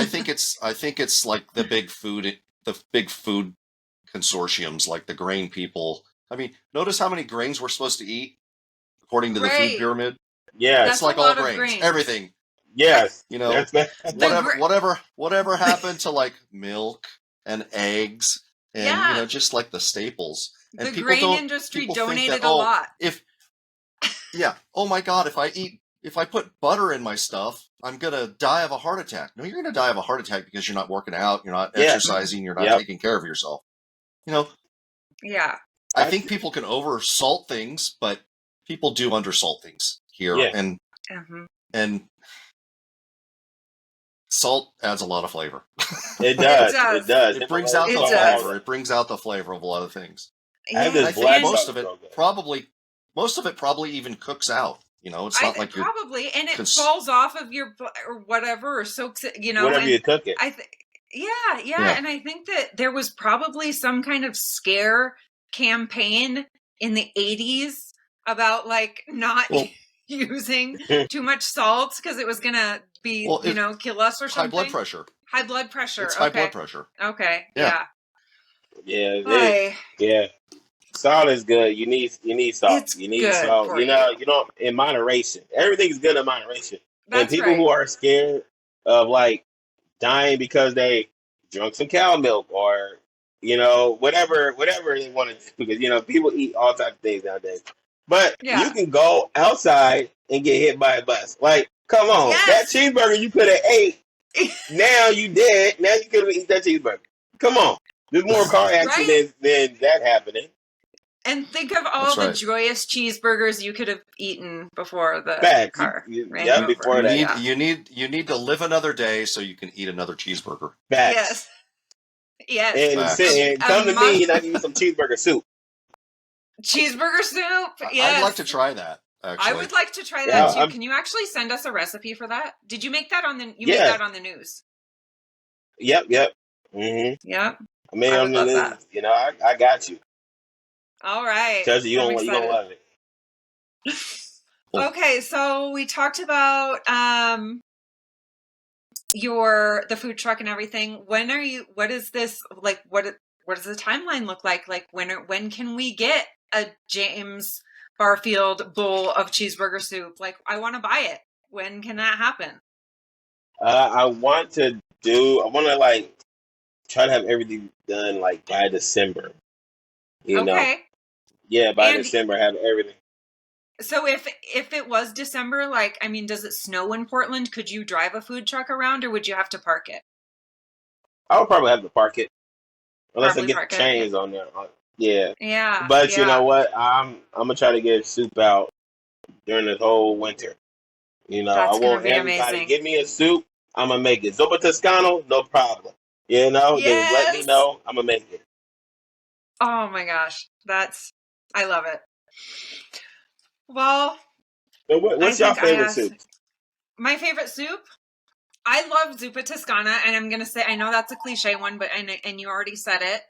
think it's like the big food consortiums, like the grain people. I mean, notice how many grains we're supposed to eat according to the food pyramid. Yeah, it's like all grains, everything. Yes, whatever happened to like milk and eggs and just like the staples. And the grain industry donated a lot. Oh my God, if I put butter in my stuff, I'm going to die of a heart attack. No, you're going to die of a heart attack because you're not working out, you're not exercising, you're not taking care of yourself. Yeah. I think people can over salt things, but people do undersalt things here. And salt adds a lot of flavor. It does. It brings out the flavor. It brings out the flavor of a lot of things. I think most of it probably even cooks out. It's not like probably, and it falls off of your or whatever, or soaks it. Whenever you cook it. And I think that there was probably some kind of scare campaign in the 80s about like not using too much salt because it was gonna be kill us or something. High blood pressure. High blood pressure. It's high blood pressure. Okay. Yeah. Salt is good. You need salt. You need salt. In moderation. Everything is good in moderation. And people who are scared of like dying because they drunk some cow milk or whatever they want to do, because people eat all types of things nowadays. But you can go outside and get hit by a bus. Like, come on, that cheeseburger you could have ate. Now you dead. Now you couldn't eat that cheeseburger. Come on, there's more car accidents than that happening. And think of all the joyous cheeseburgers you could have eaten before the car. Before that. You need to live another day so you can eat another cheeseburger. Facts. Yes. And come to me and I can eat some cheeseburger soup. Cheeseburger soup. Yes. I'd like to try that. Actually, I would like to try that too. Can you actually send us a recipe for that? Did you make that on the? You made that on the news. Yep. Mm-hmm. Yep. I made it on the news. I got you. All right. Tells you you don't love it. Okay, so we talked about the food truck and everything. What is this like? What does the timeline look like? Like when can we get a James Barfield bowl of cheeseburger soup? Like, I want to buy it. When can that happen? I want to like try to have everything done like by December. You know? Yeah, by December, have everything. So if it was December, does it snow in Portland? Could you drive a food truck around, or would you have to park it? I would probably have to park it, unless I get the chains on there. Yeah. Yeah. But you know what? I'm gonna try to get soup out during this whole winter. You know, I That's gonna want be everybody amazing. give me a soup. I'm gonna make it. Zuppa Toscano, no problem. You know, just let me Yes. know. I'm gonna make it. Oh my gosh, I love it. Well, So I what's your think I favorite asked soup? my favorite soup. I love zuppa toscana, and I'm gonna say I know that's a cliche one, but and you already said it.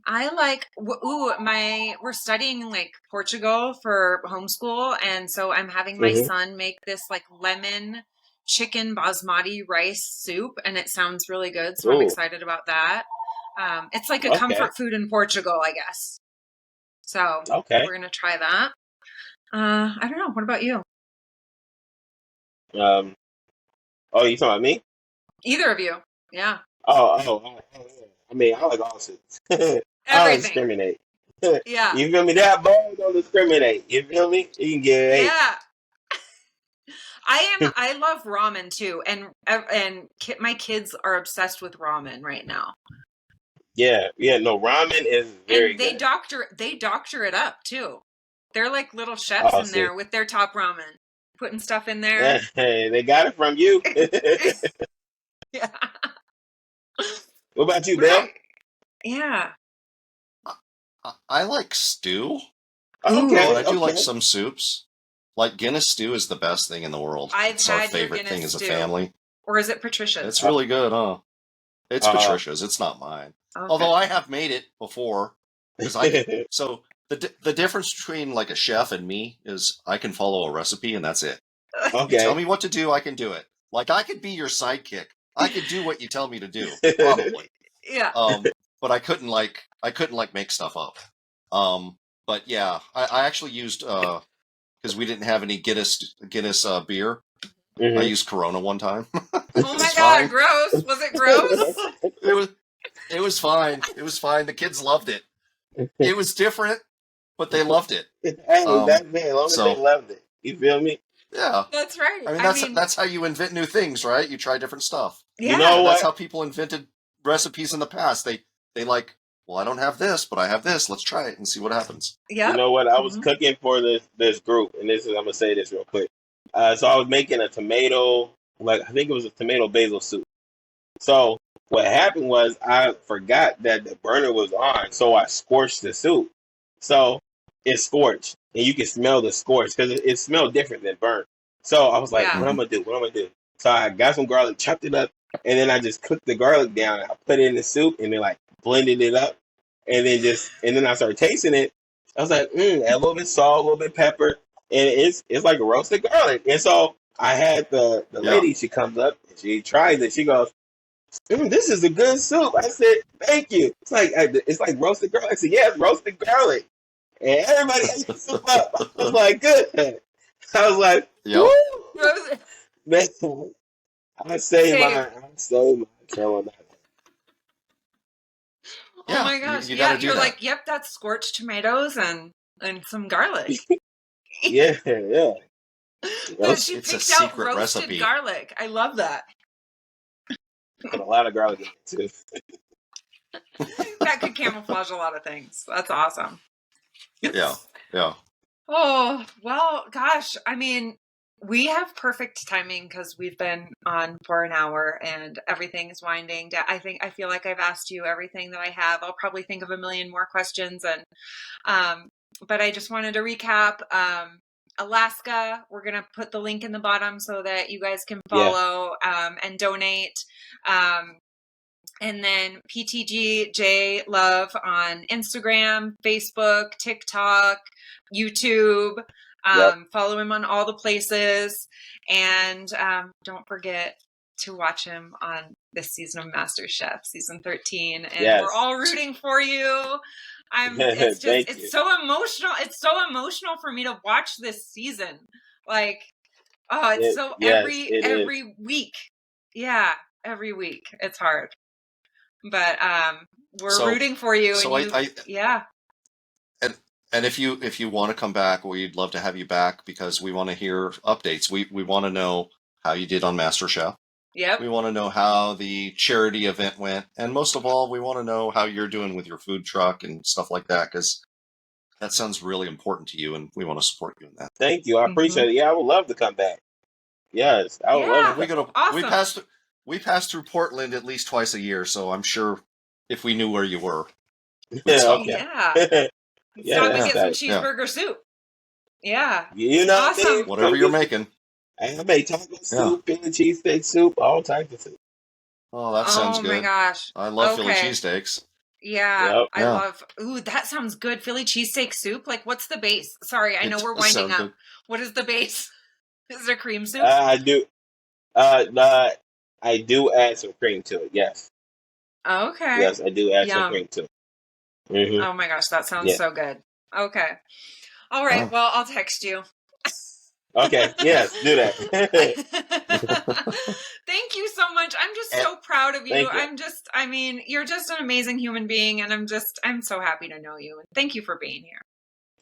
I like we're studying like Portugal for homeschool, and so I'm having my Mm-hmm. son make this like lemon chicken basmati rice soup, and it sounds really good, so I'm Ooh, excited about that. It's like a okay, comfort food in Portugal, I guess. So okay. we're gonna try that. I don't know. What about you? Um, oh, you talking about me? Either of you? Yeah. Yeah. I mean, I like all soups. I don't Everything. discriminate. Yeah. You feel me? That bowl don't discriminate. You feel me? You can get eight. Yeah. I love ramen too, and my kids are obsessed with ramen right now. Yeah, yeah. No, ramen is very And good. they doctor it up too. They're like little chefs Oh, in see, there with their top ramen, putting stuff in there. hey, they got it from you. Yeah. What about you, What about, Bill? yeah. I like stew, but Ooh, I Okay, do like okay. some soups. Like Guinness stew is the best thing in the world. I've It's our had your favorite thing Guinness as a stew. family. Or is it Patricia's? It's really good, huh? It's Uh, Patricia's. It's not mine. Okay. Although I have made it before, because So the difference between like a chef and me is I can follow a recipe and that's it. You tell okay. me what to do, I can do it. Like I could be your sidekick. I could do what you tell me to do, probably. Yeah. But I couldn't make stuff up. But yeah, I actually used because we didn't have any Guinness beer. I hmm used Corona one time. Oh It my was God, fine. gross. Was it gross? It was it was fine. It was fine. The kids loved it. It was different, but they loved it. Hey, Um, that's me. As long as they so loved it, you feel me? yeah, That's right. I mean I that's mean, that's how you invent new things, right? You try different stuff, You know yeah. and that's how what? people invented recipes in the past. They like, well, I don't have this, but I have this. Let's try it and see what happens. You Yep. know what? I was Mhm. cooking for this group, and this is I'm gonna say this real quick. So I was making a tomato, like I think it was a tomato basil soup. So what happened was I forgot that the burner was on, so I scorched the soup. So it scorched, and you can smell the scorch because it smelled different than burnt. So I was like, Yeah. "What I'm Hmm. gonna do? What I'm gonna do?" So I got some garlic, chopped it up, and then I just cooked the garlic down. I put it in the soup, and then like blended it up, and then I started tasting it. I was like, a little bit salt, a little bit pepper, and it's like roasted garlic. And so I had the Yeah, lady. She comes up, and she tries it. She goes, this is a good soup. I said, thank you. It's like roasted garlic. I said, yeah, it's roasted garlic. And everybody ate the soup up. I was like, good. I was like, woo, yep, Rose- man. Same. I saved my Carolina. Oh yeah. my You gosh. you got Yeah, to do you're that. like, yep, that's scorched tomatoes and some garlic. Yeah, yeah. That Roast, she It's a picked out secret roasted recipe. garlic. I love that. put a lot of garlic in it too. That could camouflage a lot of things. That's awesome. Yeah, yeah. Oh, well, gosh. I mean, we have perfect timing because we've been on for an hour and everything is winding down. I feel like I've asked you everything that I have. I'll probably think of a million more questions um but I just wanted to recap. Alaska, we're gonna put the link in the bottom so that you guys can Yeah. follow and donate. Um and then PTGJ Love on Instagram, Facebook, TikTok, YouTube. Yep. Follow him on all the places. And don't forget to watch him on this season of MasterChef, season 13. And we're Yes. all rooting for you. Thank It's you. so emotional. It's so emotional for me to watch this season. Like, oh, it's so Yes, it is. every week. Yeah, every week. It's hard. But we're So rooting for you, and so you, yeah, and and if you want to come back, we'd love to have you back because we want to hear updates. We want to know how you did on MasterChef. yep, We want to know how the charity event went, and most of all, we want to know how you're doing with your food truck and stuff like that. Because that sounds really important to you, and we want to support you in that. Thank you. I appreciate it. Yeah, I would love to come back. Yes, I would love to. Awesome. We pass through Portland at least twice a year, so I'm sure if we knew where you were, we'd stop. Okay. Yeah. Stop and get some cheeseburger soup. Yeah. You know, awesome. Whatever you're making. I make taco soup, Philly cheesesteak soup, all types of soup. Oh, that sounds good. Oh my gosh. I love Philly cheesesteaks. Yeah, Yep. I love. Ooh, that sounds good. Philly cheesesteak soup. Like, what's the base? Sorry, I know we're winding up. Good. What is the base? Is there cream soup? I do. I do add some cream to it. Yes. Okay. Yes, I do add some cream to it. Mm-hmm. Oh my gosh, that sounds so good. Okay. All right. Well, I'll text you. Okay. Yes, do that. Thank you so much. I'm just so proud of you. I mean, you're just an amazing human being, and I'm so happy to know you. And thank you for being here.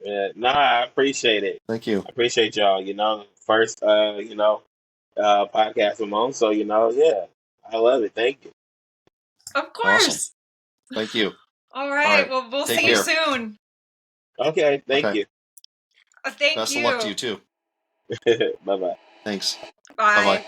Yeah, I appreciate it. Thank you. I appreciate y'all. First, podcast I'm on. So, I love it. Thank you. Of course. Awesome. Thank you. All right. Well, we'll see you soon. Okay. Thank you. Thank you. Best of luck to you too. Bye-bye. Thanks. Bye. Bye-bye.